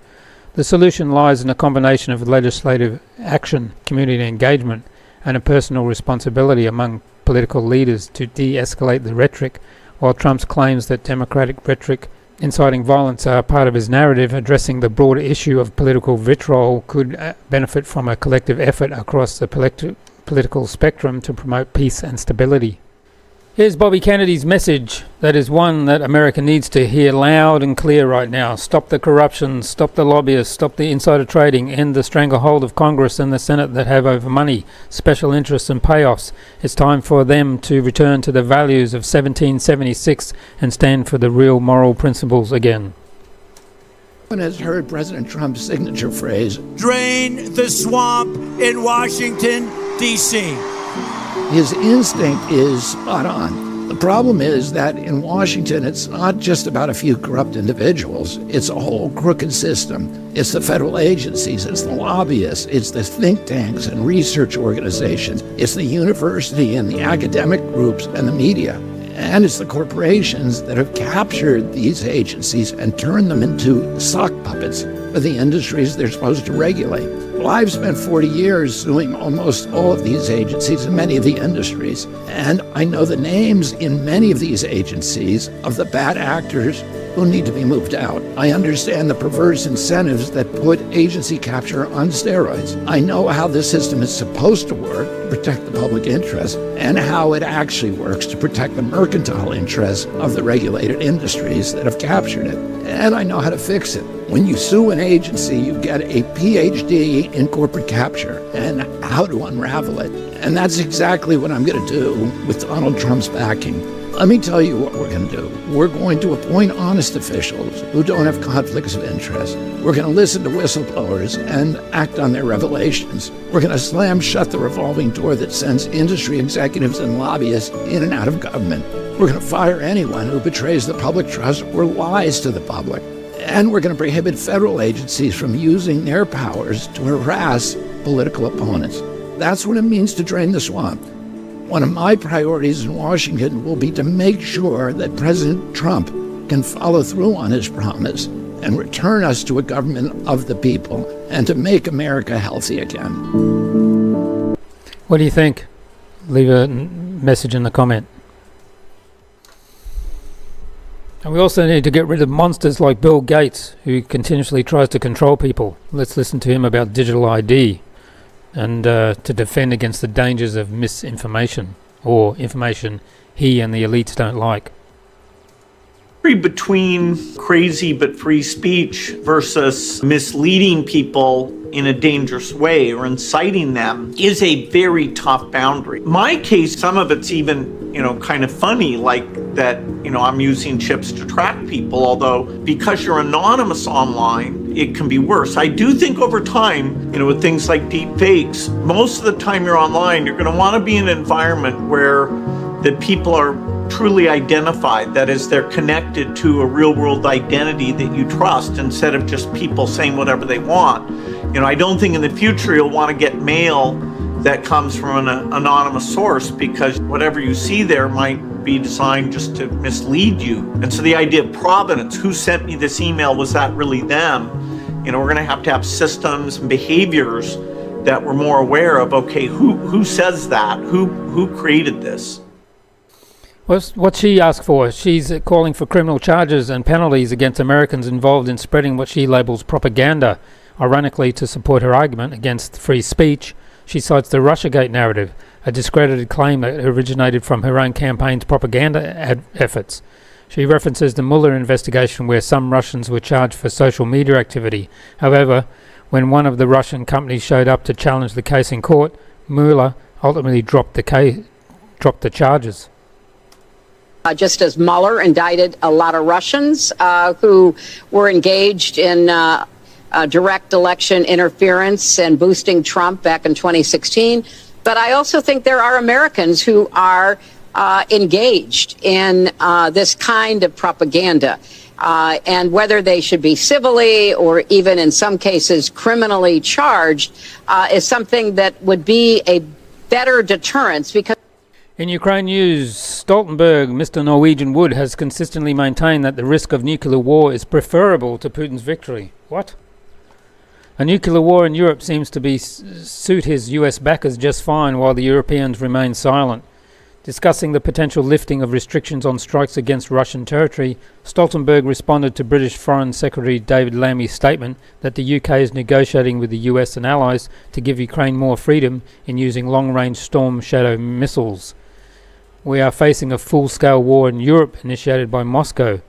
The solution lies in a combination of legislative action, community engagement, and a personal responsibility among political leaders to de-escalate the rhetoric. While Trump's claims that democratic rhetoric inciting violence are part of his narrative, addressing the broader issue of political vitriol could benefit from a collective effort across the political spectrum to promote peace and stability. Here's Bobby Kennedy's message, that is one that America needs to hear loud and clear right now. Stop the corruption, stop the lobbyists, stop the insider trading, end the stranglehold of Congress and the Senate that have over money, special interests and payoffs. It's time for them to return to the values of 1776 and stand for the real moral principles again. Everyone has heard President Trump's signature phrase, Drain the swamp in Washington, D.C. His instinct is spot on. The problem is that in Washington, it's not just about a few corrupt individuals. It's a whole crooked system. It's the federal agencies, it's the lobbyists, it's the think tanks and research organizations, it's the university and the academic groups and the media. And it's the corporations that have captured these agencies and turned them into sock puppets for the industries they're supposed to regulate. Well, I've spent 40 years suing almost all of these agencies and many of the industries, and I know the names in many of these agencies of the bad actors who need to be moved out. I understand the perverse incentives that put agency capture on steroids. I know how this system is supposed to work to protect the public interest and how it actually works to protect the mercantile interests of the regulated industries that have captured it. And I know how to fix it. When you sue an agency, you get a PhD in corporate capture and how to unravel it. And that's exactly what I'm going to do with Donald Trump's backing. Let me tell you what we're going to do. We're going to appoint honest officials who don't have conflicts of interest. We're going to listen to whistleblowers and act on their revelations. We're going to slam shut the revolving door that sends industry executives and lobbyists in and out of government. We're going to fire anyone who betrays the public trust or lies to the public. And we're going to prohibit federal agencies from using their powers to harass political opponents. That's what it means to drain the swamp. One of my priorities in Washington will be to make sure that President Trump can follow through on his promise and return us to a government of the people and to make America healthy again. What do you think? Leave a message in the comment. And we also need to get rid of monsters like Bill Gates, who continuously tries to control people. Let's listen to him about digital ID and to defend against the dangers of misinformation, or information he and the elites don't like. Between crazy but free speech versus misleading people in a dangerous way or inciting them is a very tough boundary. My case, some of it's even, kind of funny, like that, I'm using chips to track people, although because you're anonymous online, it can be worse. I do think over time, with things like deep fakes, most of the time you're online, you're going to want to be in an environment where the people are truly identified, that is, they're connected to a real-world identity that you trust instead of just people saying whatever they want. I don't think in the future you'll want to get mail that comes from an anonymous source, because whatever you see there might be designed just to mislead you. And so the idea of provenance, who sent me this email, was that really them? We're going to have systems and behaviors that we're more aware of. Okay, who says that? Who created this? What she asked for, she's calling for criminal charges and penalties against Americans involved in spreading what she labels propaganda. Ironically, to support her argument against free speech, she cites the Russiagate narrative, a discredited claim that originated from her own campaign's propaganda efforts. She references the Mueller investigation where some Russians were charged for social media activity. However, when one of the Russian companies showed up to challenge the case in court, Mueller ultimately dropped the charges. Just as Mueller indicted a lot of Russians who were engaged in direct election interference and boosting Trump back in 2016. But I also think there are Americans who are engaged in this kind of propaganda. And whether they should be civilly or even in some cases criminally charged is something that would be a better deterrence. Because in Ukraine news, Stoltenberg, Mr. Norwegian Wood, has consistently maintained that the risk of nuclear war is preferable to Putin's victory. What? A nuclear war in Europe seems to suit his US backers just fine, while the Europeans remain silent. Discussing the potential lifting of restrictions on strikes against Russian territory, Stoltenberg responded to British Foreign Secretary David Lammy's statement that the UK is negotiating with the US and allies to give Ukraine more freedom in using long-range Storm Shadow missiles. We are facing a full-scale war in Europe initiated by Moscow.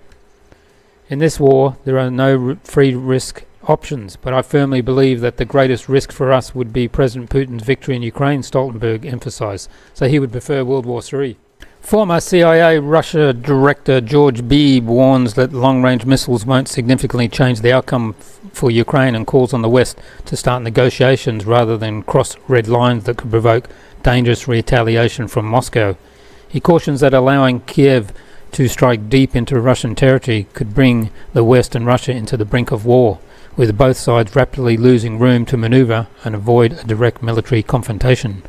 In this war, there are no free risk options, but I firmly believe that the greatest risk for us would be President Putin's victory in Ukraine, Stoltenberg emphasized. So he would prefer World War III. Former CIA Russia Director George Beebe warns that long-range missiles won't significantly change the outcome for Ukraine and calls on the West to start negotiations rather than cross red lines that could provoke dangerous retaliation from Moscow. He cautions that allowing Kiev to strike deep into Russian territory could bring the West and Russia into the brink of war, with both sides rapidly losing room to maneuver and avoid a direct military confrontation.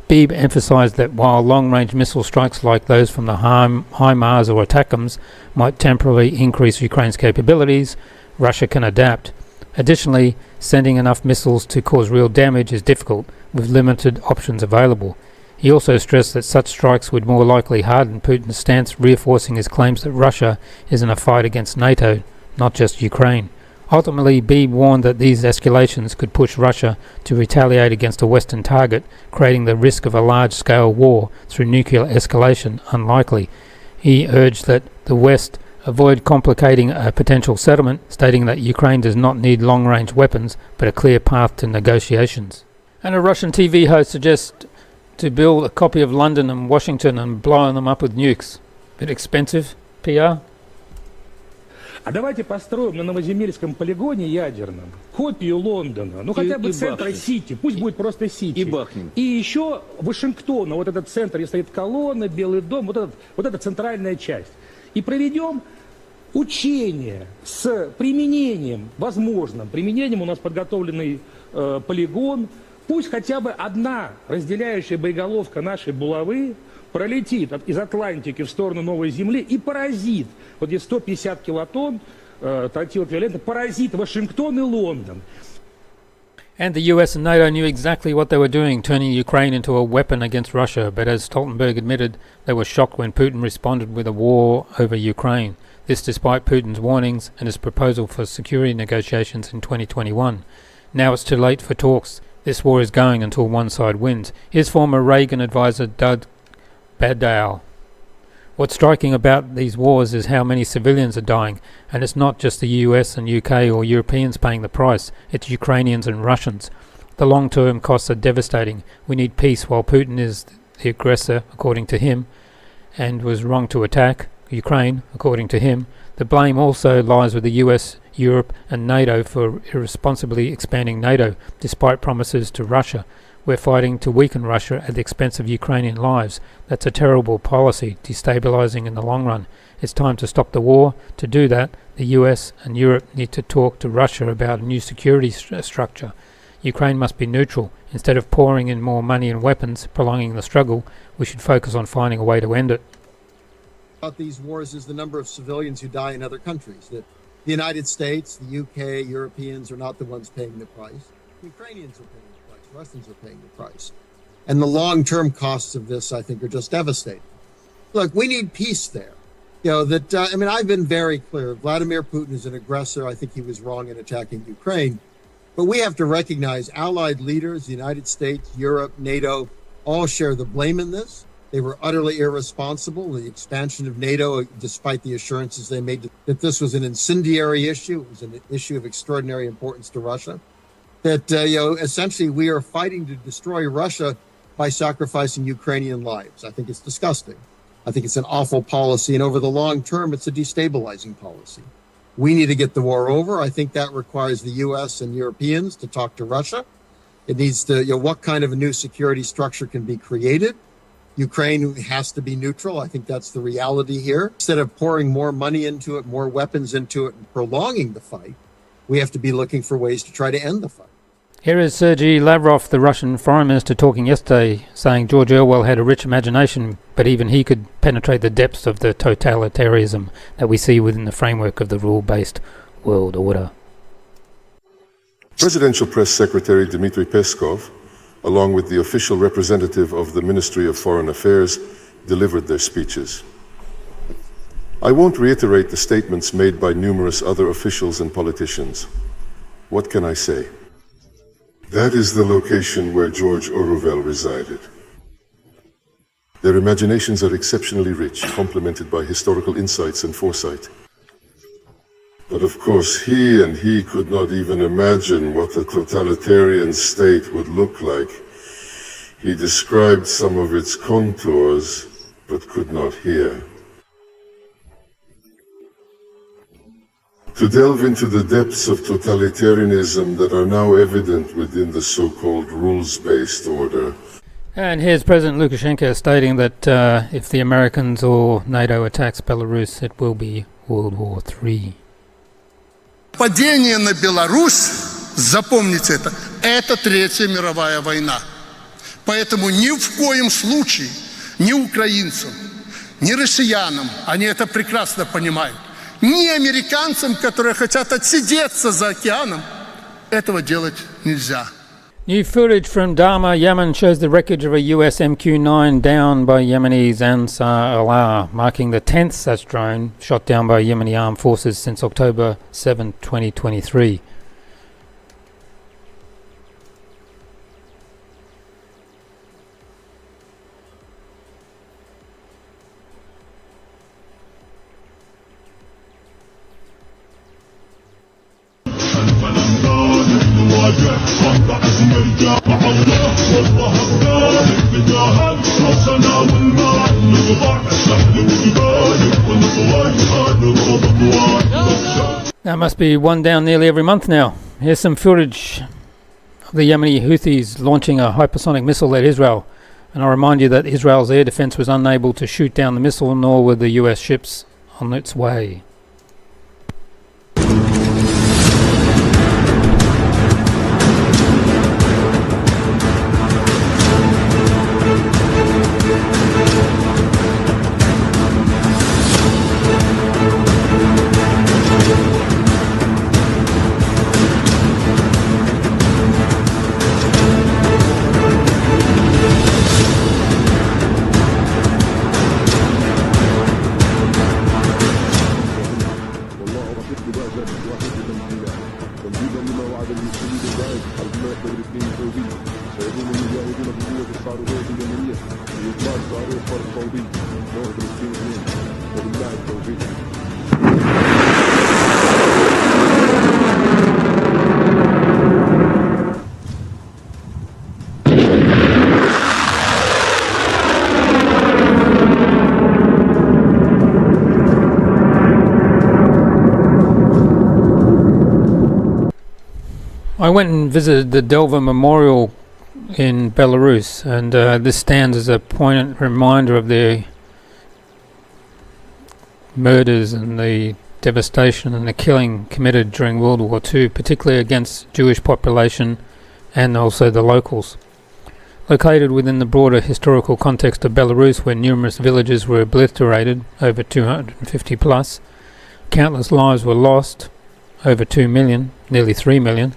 Beebe emphasized that while long-range missile strikes like those from the HIMARS or ATACMS might temporarily increase Ukraine's capabilities, Russia can adapt. Additionally, sending enough missiles to cause real damage is difficult, with limited options available. He also stressed that such strikes would more likely harden Putin's stance, reinforcing his claims that Russia is in a fight against NATO, not just Ukraine. Ultimately, Beebe warned that these escalations could push Russia to retaliate against a Western target, creating the risk of a large-scale war through nuclear escalation unlikely. He urged that the West avoid complicating a potential settlement, stating that Ukraine does not need long-range weapons, but a clear path to negotiations. And a Russian TV host suggests to build a copy of London and Washington and blow them up with nukes. Bit expensive, PR? А давайте построим на Новоземельском полигоне ядерном копию Лондона, ну хотя бы центра Сити, пусть будет просто Сити. И бахнем. И еще Вашингтона, вот этот центр, где стоит колонна, Белый дом, вот эта центральная часть. И проведем учения с применением, возможным применением, у нас подготовленный полигон. Пусть хотя бы одна разделяющая боеголовка нашей булавы пролетит из Атлантики в сторону Новой Земли и поразит, вот здесь 150 килотонн тротилоквиолента, поразит Вашингтон и Лондон. And the US and NATO knew exactly what they were doing, turning Ukraine into a weapon against Russia, but as Stoltenberg admitted, they were shocked when Putin responded with a war over Ukraine. This despite Putin's warnings and his proposal for security negotiations in 2021. Now it's too late for talks. This war is going until one side wins. Here's former Reagan advisor Doug Badow. What's striking about these wars is how many civilians are dying, and it's not just the US and UK or Europeans paying the price, it's Ukrainians and Russians. The long-term costs are devastating. We need peace while Putin is the aggressor, according to him, and was wrong to attack Ukraine, according to him. The blame also lies with the US, Europe and NATO for irresponsibly expanding NATO, despite promises to Russia. We're fighting to weaken Russia at the expense of Ukrainian lives. That's a terrible policy, destabilizing in the long run. It's time to stop the war. To do that, the US and Europe need to talk to Russia about a new security structure. Ukraine must be neutral. Instead of pouring in more money and weapons, prolonging the struggle, we should focus on finding a way to end it. About these wars is the number of civilians who die in other countries. That The United States, the UK, Europeans are not the ones paying the price. Ukrainians are paying the price. Russians are paying the price. And the long-term costs of this, I think, are just devastating. Look, we need peace there. I've been very clear. Vladimir Putin is an aggressor. I think he was wrong in attacking Ukraine. But we have to recognize allied leaders, the United States, Europe, NATO, all share the blame in this. They were utterly irresponsible. The expansion of NATO, despite the assurances they made that this was an incendiary issue, it was an issue of extraordinary importance to Russia. That, essentially we are fighting to destroy Russia by sacrificing Ukrainian lives. I think it's disgusting. I think it's an awful policy. And over the long term, it's a destabilizing policy. We need to get the war over. I think that requires the U.S. and Europeans to talk to Russia. It needs to, what kind of a new security structure can be created? Ukraine has to be neutral. I think that's the reality here. Instead of pouring more money into it, more weapons into it, and prolonging the fight, we have to be looking for ways to try to end the fight. Here is Sergei Lavrov, the Russian foreign minister, talking yesterday, saying George Orwell had a rich imagination, but even he could penetrate the depths of the totalitarianism that we see within the framework of the rule-based world order. Presidential Press Secretary Dmitry Peskov, along with the official representative of the Ministry of Foreign Affairs, delivered their speeches. I won't reiterate the statements made by numerous other officials and politicians. What can I say? That is the location where George Orwell resided. Their imaginations are exceptionally rich, complemented by historical insights and foresight. But of course, he could not even imagine what a totalitarian state would look like. He described some of its contours, but could not hear. To delve into the depths of totalitarianism that are now evident within the so-called rules-based order. And here's President Lukashenko stating that if the Americans or NATO attacks Belarus, it will be World War III. Падение на Беларусь, запомните это Третья мировая война. Поэтому ни в коем случае ни украинцам, ни россиянам, они это прекрасно понимают, ни американцам, которые хотят отсидеться за океаном, этого делать нельзя. New footage from Dharma, Yemen shows the wreckage of a US MQ-9 down by Yemeni's Ansar Allah, marking the 10th such drone shot down by Yemeni armed forces since October 7, 2023. That must be one down nearly every month now. Here's some footage of the Yemeni Houthis launching a hypersonic missile at Israel. And I'll remind you that Israel's air defense was unable to shoot down the missile, nor were the US ships on its way. I went and visited the DELVA Memorial in Belarus, and this stands as a poignant reminder of the murders and the devastation and the killing committed during World War II, particularly against Jewish population and also the locals. Located within the broader historical context of Belarus, where numerous villages were obliterated, over 250 plus, countless lives were lost, over 2 million, nearly 3 million,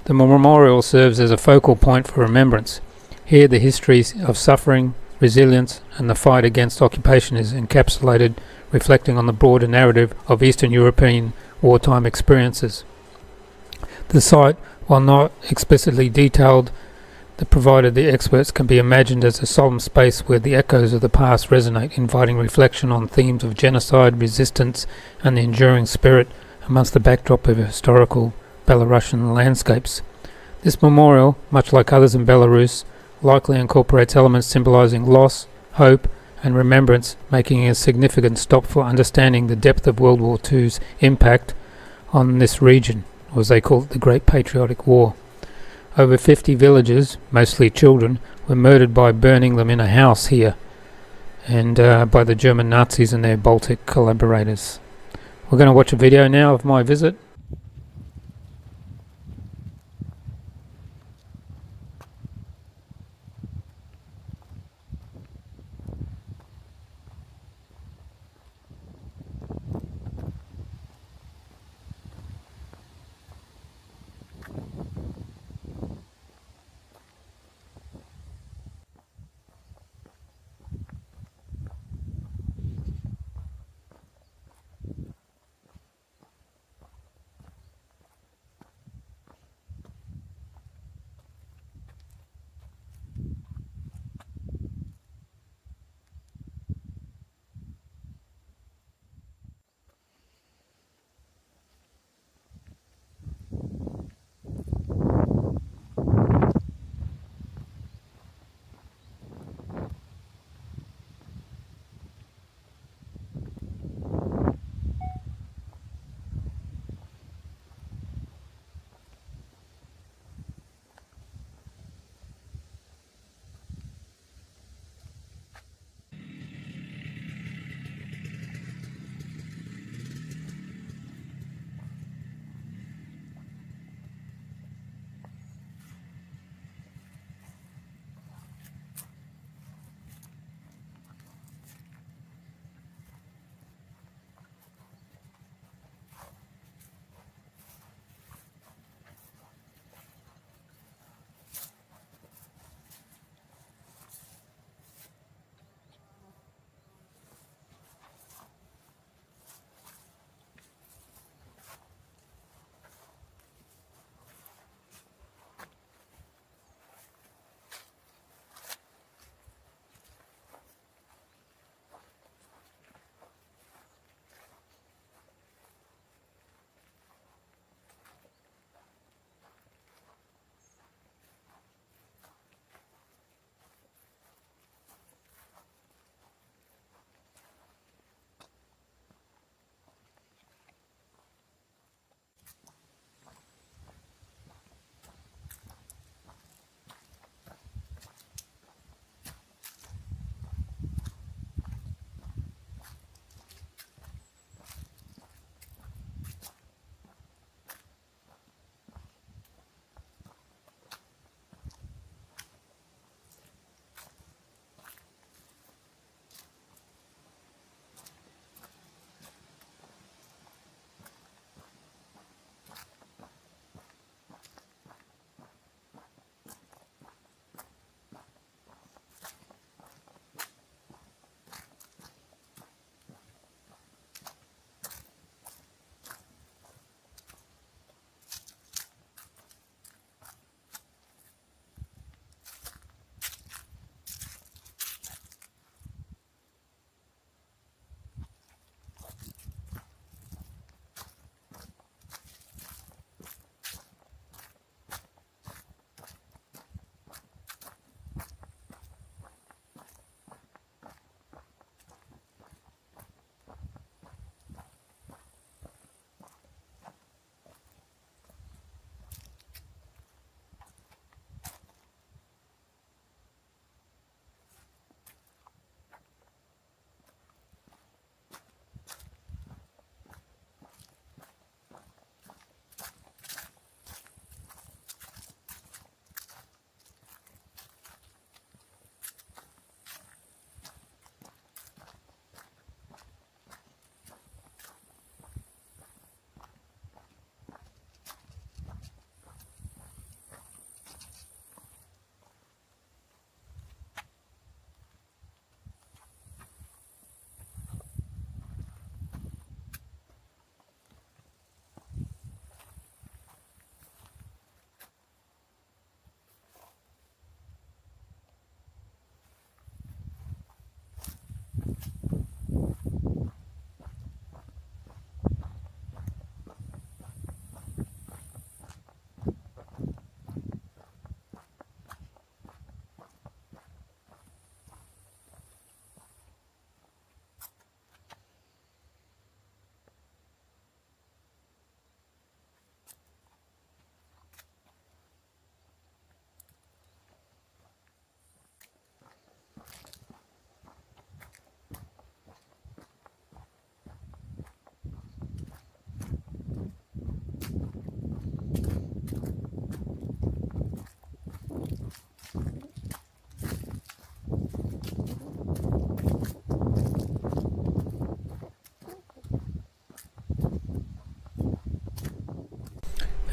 the memorial serves as a focal point for remembrance. Here the history of suffering, resilience and the fight against occupation is encapsulated, reflecting on the broader narrative of Eastern European wartime experiences. The site, while not explicitly detailed, provided the experts can be imagined as a solemn space where the echoes of the past resonate, inviting reflection on themes of genocide, resistance and the enduring spirit amongst the backdrop of historical Belarusian landscapes. This memorial, much like others in Belarus, likely incorporates elements symbolizing loss, hope and remembrance, making a significant stop for understanding the depth of World War II's impact on this region, or as they call it, the Great Patriotic War. Over 50 villagers, mostly children, were murdered by burning them in a house here, and by the German Nazis and their Baltic collaborators. We're going to watch a video now of my visit.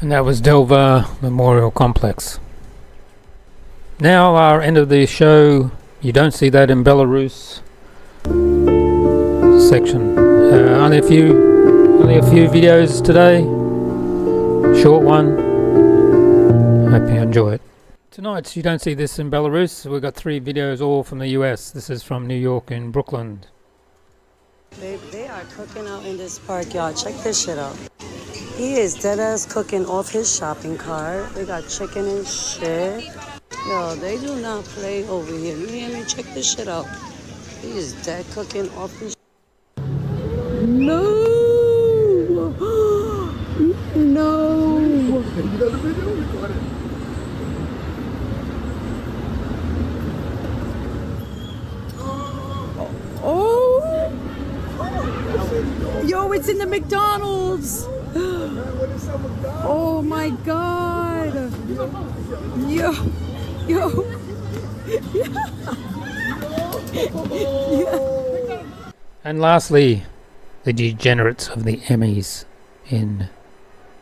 And that was DELVA Memorial Complex. Now our end of the show. You don't see that in Belarus section. Only a few videos today. Short one. Hope you enjoy it. Tonight you don't see this in Belarus. We've got 3 videos all from the US. This is from New York and Brooklyn. They are cooking out in this park, y'all. Check this shit out. He is deadass cooking off his shopping cart. They got chicken and shit. Yo, they do not play over here. You hear me? Check this shit out. He is dead cooking off his. No! No! Oh! Yo, it's in the McDonald's! Oh my god! Yo! Yo! Yeah. And lastly, the degenerates of the Emmys in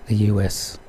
the US.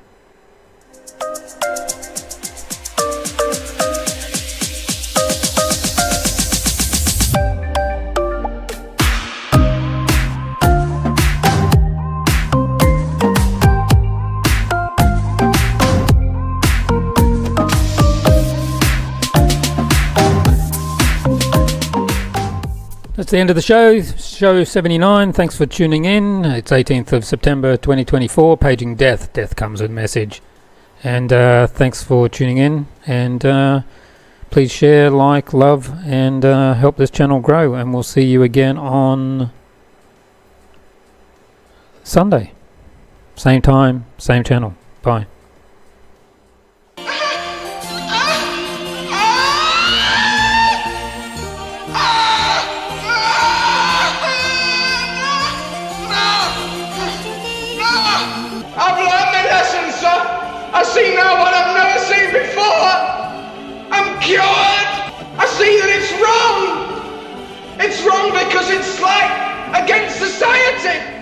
That's the end of the show, show 79. Thanks for tuning in. It's 18th of September 2024, paging death. Death comes with message. And thanks for tuning in. And please share, like, love, and help this channel grow. And we'll see you again on Sunday. Same time, same channel. Bye. I see now what I've never seen before. I'm cured. I see that it's wrong. It's wrong because it's like against society.